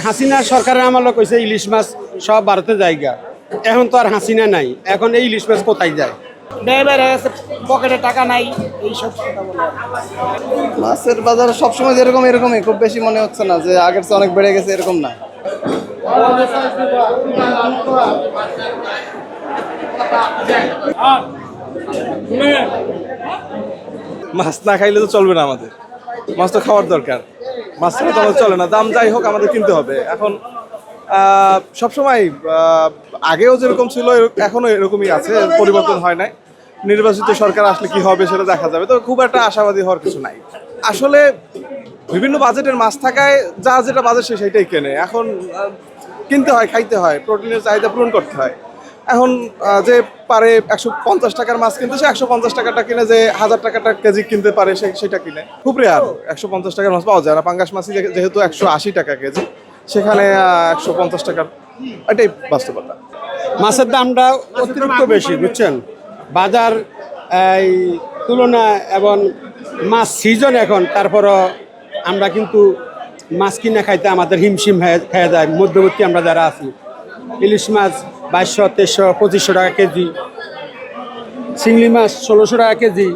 হাসিনা সরকারের আমলে কইছে ইলিশ মাছ সব ভারতে জায়গা। এখন তো আর হাসিনা নাই, এখন এই ইলিশ মাছ কোথায় যায়? ড্রাইভার পকেটে টাকা নাই, এইসব কথা বলে। মাছের বাজার সবসময় যেরকম এরকমই, খুব বেশি মনে হচ্ছে না যে আগের চেয়ে অনেক বেড়ে গেছে, এরকম না। মাছ না খাইলে তো চলবে না, আমাদের মাছ তো খাওয়ার দরকার। মাছ ছাড়া তো আমাদের চলে না, দাম যাই হোক আমাদের কিনতে হবে। এখন সবসময় আগেও যেরকম ছিল এখনো এরকমই আছে, পরিবর্তন হয় নাই। নির্বাচিত সরকার আসলে কি হবে সেটা দেখা যাবে, তো খুব একটা আশাবাদী হওয়ার কিছু নাই। আসলে বিভিন্ন বাজেটের মাছ থাকায় যা যেটা বাজেট সেটাই কেনে। এখন কিনতে হয়, খাইতে হয়, প্রোটিনের চাহিদা পূরণ করতে হয়। এখন যে পারে 150 টাকার মাছ কিনতে, সে 150 টাকাটা কিনে, যে 1000 টাকাটা কেজি কিনতে পারে সেটা কিনে। খুব রেয়ার 150 টাকার মাছ পাওয়া যায় না। পাঙ্গাস মাছই যেহেতু 180 টাকা কেজি, সেখানে 150 টাকার, এটাই বাস্তবতা। মাছের দামটা অতিরিক্ত বেশি, বুঝছেন? বাজার এই তুলনা এবং মাছ সিজন এখন, তারপরও আমরা কিন্তু মাছ কিনে খাইতে আমাদের হিমশিম হয়ে যায় মধ্যবর্তী আমরা যারা আছি। ইলিশ মাছ 2200, 2300, 2500 টাকা কেজি, চিংড়ি মাছ 1600 টাকা কেজি,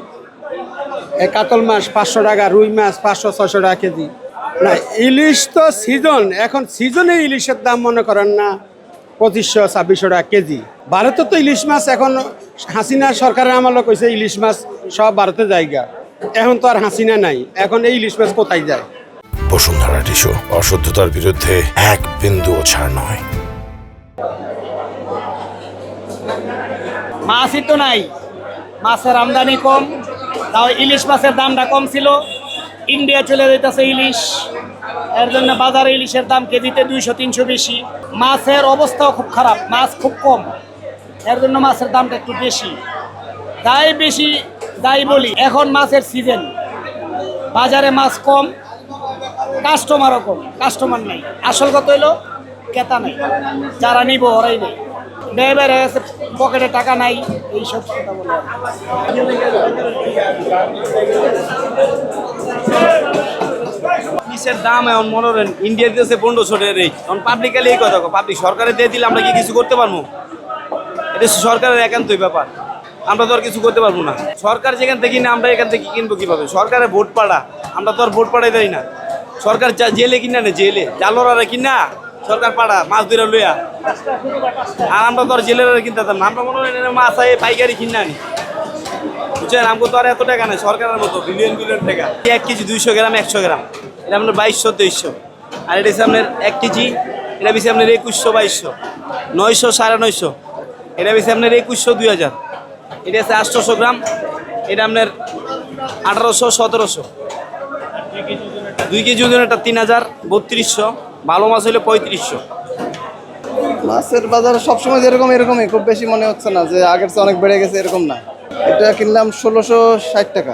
কাতল মাছ 500 টাকা, রুই মাছ 500, 600 টাকা কেজি। না, ইলিশ তো সিজন, এখন সিজনে ইলিশের দাম মনে করেন না 2500, 2600 টাকা কেজি। ভারতে তো ইলিশ মাছ এখন হাসিনা সরকারের আমলে কইছে ইলিশ মাছ সব ভারতে জায়গা। এখন তো আর হাসিনা নাই, এখন এই ইলিশ মাছ কোথায় যায়? বসুন্ধরা টিস্যু, অশুদ্ধতার বিরুদ্ধে এক বিন্দুও ছাড় নয়। মাছই তো নাই, মাছের আমদানি কম, তাও ইলিশ মাছের দামটা কম ছিল। ইন্ডিয়া চলে যেতেছে ইলিশ, এর জন্য বাজারে ইলিশের দাম কেজিতে 200-300 বেশি। মাছের অবস্থাও খুব খারাপ, মাছ খুব কম, এর জন্য মাছের দামটা একটু বেশি। তাই বলি এখন মাছের সিজন, বাজারে মাছ কম, কাস্টমারও কম, কাস্টমার নাই। আসল কথা হইলো ক্রেতা নাই, যারা নিব ওরাই নেই। ড্রাইভার পকেটে টাকা নাই, এইসব কথা বলে। ইলিশের দাম এখন মনে করেন ইন্ডিয়া দিতেছে 1500 টাকা রেট। এখন পাবলিকালি এই কথা, পাবলিক সরকারে দিয়ে দিলে আমরা কি কিছু করতে পারবো? এটা সরকারের একান্তই ব্যাপার, আমরা তো আর কিছু করতে পারবো না। সরকার যেখান থেকে কিনে আমরা এখান থেকে কিনবো কিভাবে? সরকারের ভোট পাড়া, আমরা তো আর ভোট পাড়াই দেয় না। সরকার জেলে কিনা না, জেলে জালোরা কিনা সরকার পাড়া মাছ ধরে লইয়া, আর আমরা তো আর জেলের কিনতে পারতাম না। আমরা মনে হয় মাছ পাইকারি কিনে আনি, বুঝছেন? আমাকে তো আর এত টাকা নেই সরকারের মতো বিলিয়ন টাকা। 1 কেজি 200 গ্রাম, 100 গ্রাম, এটা আপনার 2200-2300। আর এটা হচ্ছে আপনার 1 কেজি, এটা বেশি আপনার 2100-2200, 900, 950, এটা বেশি আপনার 2100, 2000। এটা আছে 800 গ্রাম, এটা আপনার 1800, 1700। 2 কেজি ওজন এটা 3000, 3200। ভালো মাছ হলে 3500। মাছের বাজার সবসময় যেরকম এরকমই, খুব বেশি মনে হচ্ছে না যে আগের চেয়ে অনেক বেড়ে গেছে, এরকম না। এটা কিনলাম 1660 টাকা।